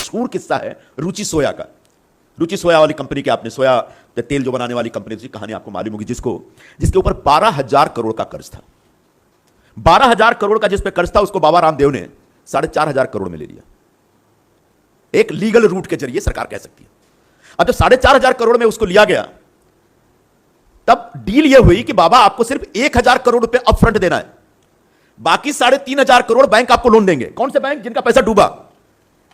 मशहूर किस्सा है रुचि सोया का। रुचि सोया वाली कंपनी के, आपने सोया तेल जो बनाने वाली कंपनी थी, कहानी आपको मालूम होगी, जिसके ऊपर 12,000 करोड़ का कर्ज था। 12,000 करोड़ का जिस पे कर्ज था, उसको बाबा रामदेव ने 4,500 करोड़ में ले लिया। एक लीगल रूट के जरिए सरकार कह सकती है। अब जब 4,500 करोड़ में उसको लिया गया, तब डील यह हुई कि बाबा आपको सिर्फ 1,000 करोड़ रुपए अपफ्रंट देना है, बाकी 3,500 करोड़ बैंक आपको लोन देंगे। कौन से बैंक? जिनका पैसा डूबा।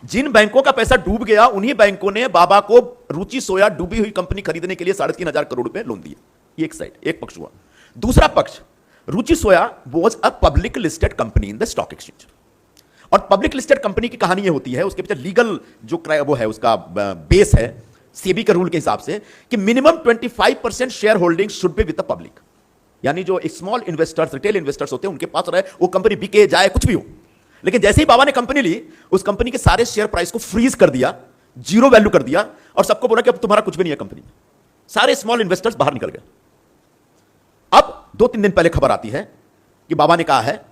जिन बैंकों का पैसा डूब गया, उन्हीं बैंकों ने बाबा को रुचि सोया डूबी हुई कंपनी खरीदने के लिए 3,500 करोड़ रुपए लोन दिए। ये एक साइड, एक पक्ष हुआ। दूसरा पक्ष, Ruchi Soya was a public listed company in the stock exchange. और पब्लिक लिस्टेड कंपनी की कहानी यह होती है, उसके पीछे लीगल जो वो है, उसका बेस है सेबी के रूल के हिसाब से कि minimum 25% share holding should be with the public. यानी जो स्मॉल इन्वेस्टर्स, रिटेल इन्वेस्टर्स होते हैं, उनके पास रहे, वो कंपनी बिके जाए कुछ भी हो। लेकिन जैसे ही बाबा ने कंपनी ली, उस कंपनी के सारे शेयर प्राइस को फ्रीज कर दिया, जीरो वैल्यू कर दिया, और सबको बोला कि अब तुम्हारा कुछ भी नहीं है कंपनी में। सारे स्मॉल इन्वेस्टर्स बाहर निकल गए। अब 2-3 दिन पहले खबर आती है कि बाबा ने कहा है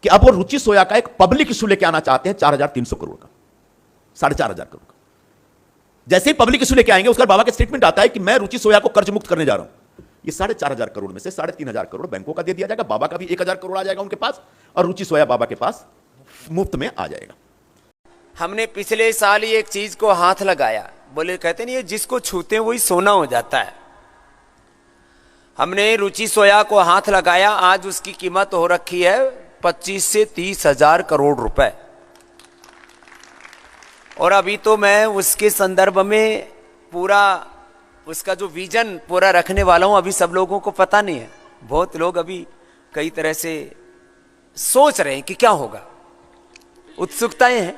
कि अब वो रुचि सोया का एक पब्लिक इशू लेके आना चाहते हैं 4,300 करोड़ का, 4,500 करोड़ का। जैसे ही पब्लिक इशू लेके आएंगे, उसका बाबा का स्टेटमेंट आता है कि मैं रुचि सोया को कर्ज मुक्त करने जा रहा हूं। ये 4,500 करोड़ में से 3,500 करोड़ बैंकों का दे दिया जाएगा, बाबा का भी 1,000 करोड़ आ जाएगा उनके पास, और रुचि सोया बाबा के पास मुफ्त में आ जाएगा। हमने पिछले साल ही एक चीज को हाथ लगाया, बोले कहते नहीं, जिसको छूते वही सोना हो जाता है। हमने रुचि सोया को हाथ लगाया, आज उसकी कीमत हो रखी है 25 से 30,000 करोड़ रुपए। और अभी तो मैं उसके संदर्भ में पूरा उसका जो विजन पूरा रखने वाला हूं, अभी सब लोगों को पता नहीं है। बहुत लोग अभी कई तरह से सोच रहे हैं कि क्या होगा, उत्सुकताएं हैं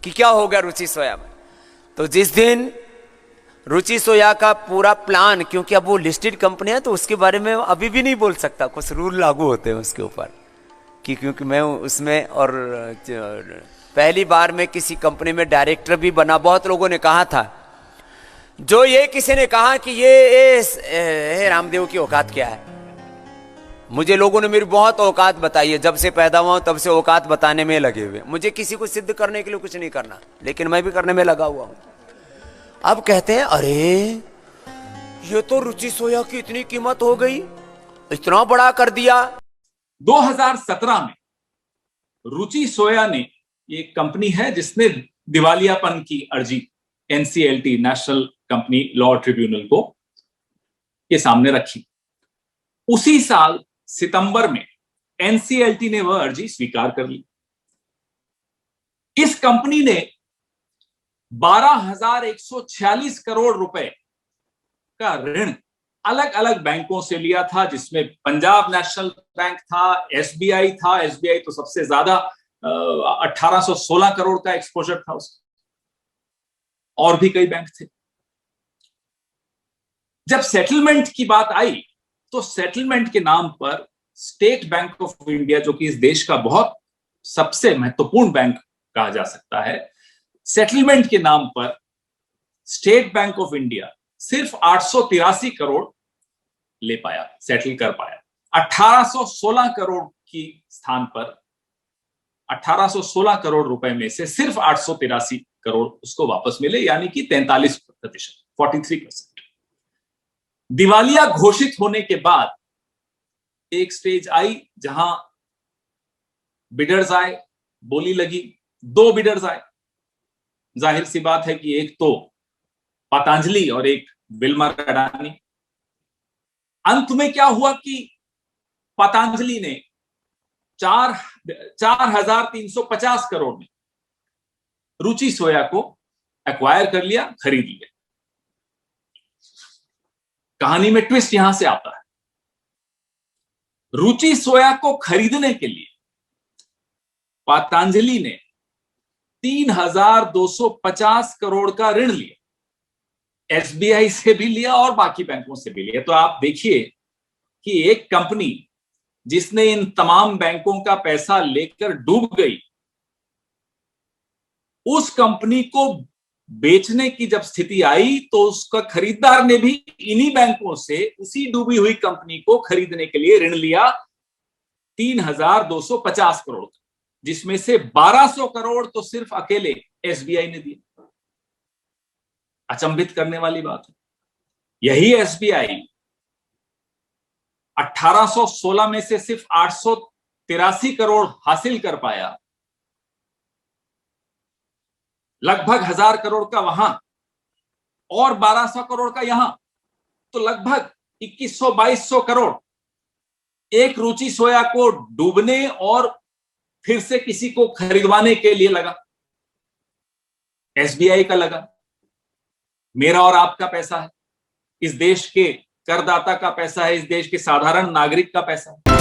कि क्या होगा रुचि सोया में। तो जिस दिन रुचि सोया का पूरा प्लान, क्योंकि अब वो लिस्टेड कंपनी है, तो उसके बारे में अभी भी नहीं बोल सकता, कुछ रूल लागू होते हैं उसके ऊपर कि, क्योंकि मैं उसमें, और पहली बार मैं किसी कंपनी में डायरेक्टर भी बना। बहुत लोगों ने कहा था, जो ये किसी ने कहा कि ये रामदेव की औकात क्या है। मुझे लोगों ने मेरी बहुत औकात बताई है, जब से पैदा हुआ तब से औकात बताने में लगे हुए। मुझे किसी को सिद्ध करने के लिए कुछ नहीं करना, लेकिन मैं भी करने में लगा हुआ हूं। अब कहते हैं, अरे ये तो रुचि सोया की इतनी कीमत हो गई, इतना बड़ा कर दिया। 2017 में रुचि सोया ने, ये कंपनी है जिसने दिवालियापन की अर्जी NCLT, national company law tribunal को के सामने रखी। उसी साल सितंबर में एनसीएलटी ने वह अर्जी स्वीकार कर ली। इस कंपनी ने 12,146 करोड़ रुपए का ऋण अलग अलग बैंकों से लिया था, जिसमें पंजाब नेशनल बैंक था, एसबीआई था। एसबीआई तो सबसे ज्यादा 1,816 करोड़ का एक्सपोजर था उसका, और भी कई बैंक थे। जब सेटलमेंट की बात आई, तो सेटलमेंट के नाम पर स्टेट बैंक ऑफ इंडिया, जो कि इस देश का बहुत सबसे महत्वपूर्ण बैंक कहा जा सकता है, सेटलमेंट के नाम पर स्टेट बैंक ऑफ इंडिया सिर्फ 883 करोड़ ले पाया, सेटल कर पाया। 1816 करोड़ की स्थान पर 1816 करोड़ रुपए में से सिर्फ 883 करोड़ उसको वापस मिले, यानी कि 43%, 43%। दिवालिया घोषित होने के बाद एक स्टेज आई जहां बिडर्स आए, बोली लगी। 2 बिडर्स आए। जाहिर सी बात है कि एक तो पतंजलि और एक विल्मर अडानी। अंत में क्या हुआ कि पतंजलि ने 4,350 करोड़ में रुचि सोया को एक्वायर कर लिया, खरीद लिया। कहानी में ट्विस्ट यहां से आता है। रुचि सोया को खरीदने के लिए पतंजलि ने 3,250 करोड़ का ऋण लिया, एसबीआई से भी लिया और बाकी बैंकों से भी लिया। तो आप देखिए कि एक कंपनी जिसने इन तमाम बैंकों का पैसा लेकर डूब गई, उस कंपनी को बेचने की जब स्थिति आई, तो उसका खरीदार ने भी इन्हीं बैंकों से उसी डूबी हुई कंपनी को खरीदने के लिए ऋण लिया 3,250 करोड़ का। जिसमें से 1200 करोड़ तो सिर्फ अकेले एसबीआई ने दिए। अचंभित करने वाली बात है। यही एसबीआई 1816 में से सिर्फ 883 करोड़ हासिल कर पाया, लगभग 1000 करोड़ का वहां और 1200 करोड़ का यहां, तो लगभग 2100-2200 करोड़ एक रुचि सोया को डूबने और फिर से किसी को खरीदवाने के लिए लगा। एसबीआई का लगा, मेरा और आपका पैसा है, इस देश के करदाता का पैसा है, इस देश के साधारण नागरिक का पैसा है।